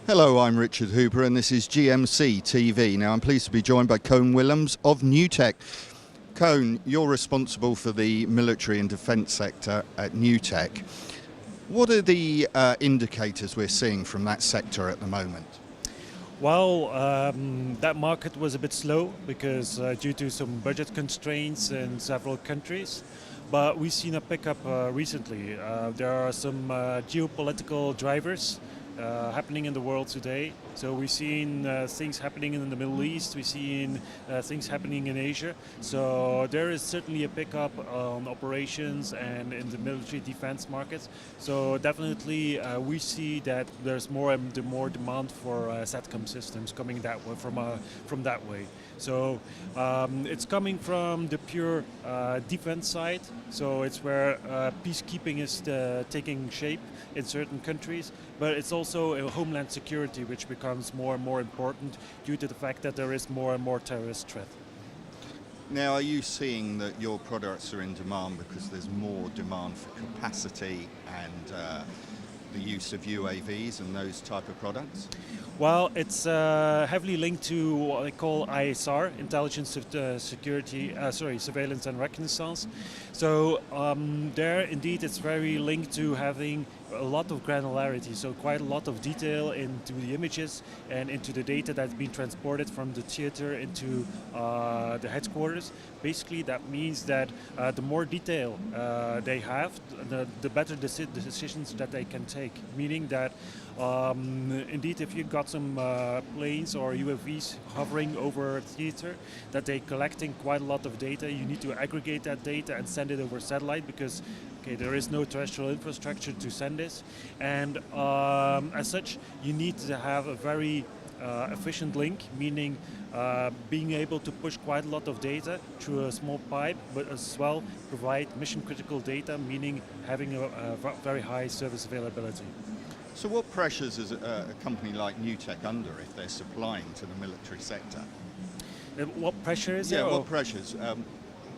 Hello, I'm Richard Hooper and this is GMCTV. Now I'm pleased to be joined by Koen Willems of Newtec. Koen, you're responsible for the military and defence sector at Newtec. What are the indicators we're seeing from that sector at the moment? Well, that market was a bit slow because due to some budget constraints in several countries. But we've seen a pickup recently. There are some geopolitical drivers happening in the world today. So we've seen things happening in the Middle East, we've seen things happening in Asia. So there is certainly a pickup on operations and in the military defense markets. So definitely we see that there's more and more demand for Satcom systems coming that way from that way. So it's coming from the pure defense side. So it's where peacekeeping is taking shape in certain countries, but it's also a homeland security which becomes more and more important due to the fact that there is more and more terrorist threat. Now, are you seeing that your products are in demand because there's more demand for capacity and the use of UAVs and those type of products? Well, it's heavily linked to what they call ISR, intelligence surveillance and reconnaissance. So there, indeed, it's very linked to having a lot of granularity, so quite a lot of detail into the images and into the data that's been transported from the theater into the headquarters. Basically, that means that the more detail they have, the better the decisions that they can take. Meaning that, indeed, if you've got some planes or UAVs hovering over a theater, that they're collecting quite a lot of data, you need to aggregate that data and send it over satellite because there is no terrestrial infrastructure to send this, and as such, you need to have a very efficient link, meaning being able to push quite a lot of data through a small pipe, but as well provide mission-critical data, meaning having a very high service availability. So what pressures is a company like Newtec under if they're supplying to the military sector? What pressure is there? Yeah, what pressures?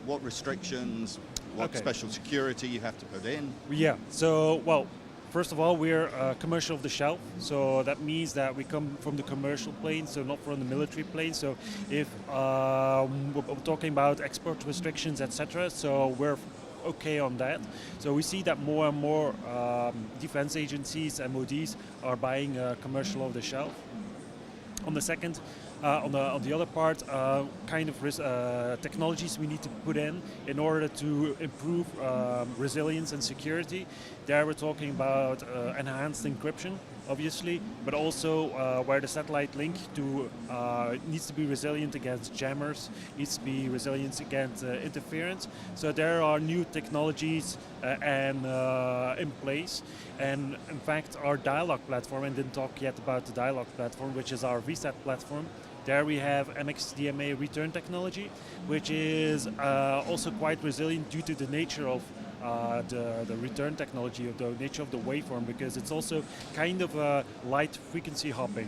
What restrictions? What special security you have to put in? Yeah, so, well, first of all, we're commercial off the shelf, so that means that we come from the commercial plane, so not from the military plane. So if we're talking about export restrictions, etc., so we're okay on that. So we see that more and more defense agencies, MODs, are buying commercial off the shelf. On the second, on the other part, kind of technologies we need to put in order to improve resilience and security. There we're talking about enhanced encryption, obviously, but also where the satellite link needs to be resilient against jammers, needs to be resilient against interference. So there are new technologies in place, and in fact our dialogue platform, and didn't talk yet about the dialogue platform, which is our VSAT platform. There we have MXDMA return technology, which is also quite resilient due to the nature of the return technology, of the nature of the waveform, because it's also kind of a light frequency hopping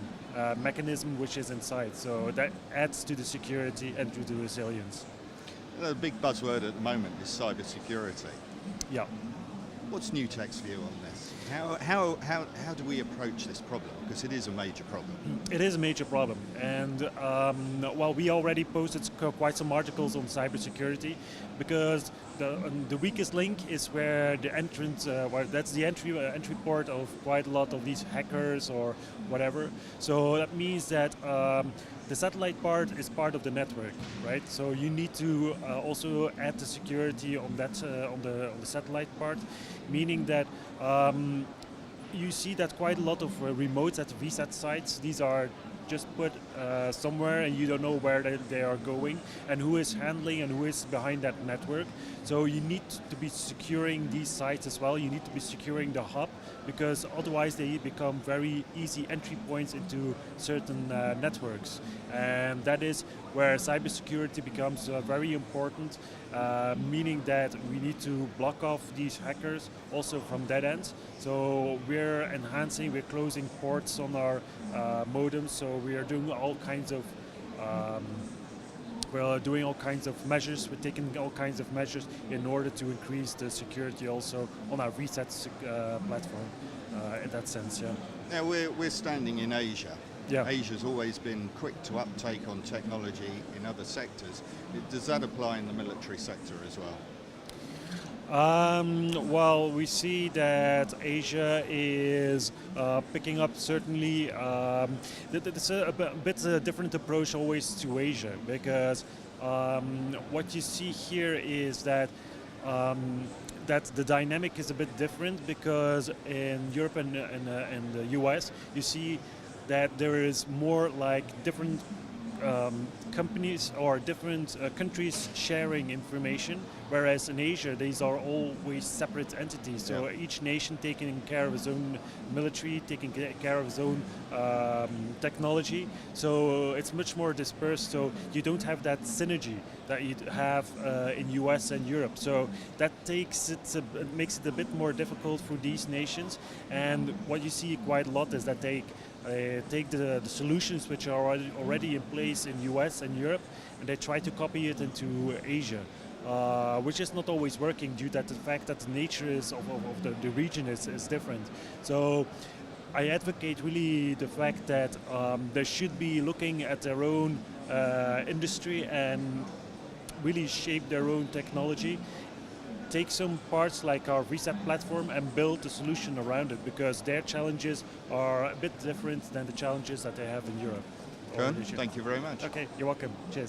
mechanism which is inside. So that adds to the security and to the resilience. The big buzzword at the moment is cybersecurity. Yeah. What's Newtec's view on this? How do we approach this problem? Because it is a major problem. It is a major problem, and well, we already posted quite some articles on cybersecurity, because the weakest link is where the entrance, that's the entry port of quite a lot of these hackers or whatever. So that means that the satellite part is part of the network, right? So you need to also add the security on that on the satellite part, meaning that you see that quite a lot of remotes at the VSAT sites. These are just put somewhere and you don't know where they are going and who is handling and who is behind that network. So you need to be securing these sites as well. You need to be securing the hub, because otherwise they become very easy entry points into certain networks. And that is where cybersecurity becomes very important, meaning that we need to block off these hackers also from that end. So we're enhancing, we're closing ports on our modems, so we are doing all kinds of measures. We're taking all kinds of measures in order to increase the security also on our VSAT platform. in that sense. Yeah. Now we're standing in Asia. Yeah. Asia's always been quick to uptake on technology in other sectors. Does that apply in the military sector as well? Well, we see that Asia is picking up certainly. It's a bit a different approach always to Asia, because what you see here is that that the dynamic is a bit different, because in Europe and the US you see that there is more like different companies or different countries sharing information, whereas in Asia these are always separate entities. So Yeah. each nation taking care of its own military, taking care of its own technology. So it's much more dispersed. So you don't have that synergy that you have in US and Europe. So that makes it a bit more difficult for these nations. And what you see quite a lot is that they take the solutions which are already in place in US and Europe, and they try to copy it into Asia, which is not always working due to the fact that the nature of the region is different. So I advocate really the fact that they should be looking at their own industry and really shape their own technology. Take some parts like our reset platform and build a solution around it, because their challenges are a bit different than the challenges that they have in Europe. Koen, thank you very much. Okay, you're welcome. Cheers.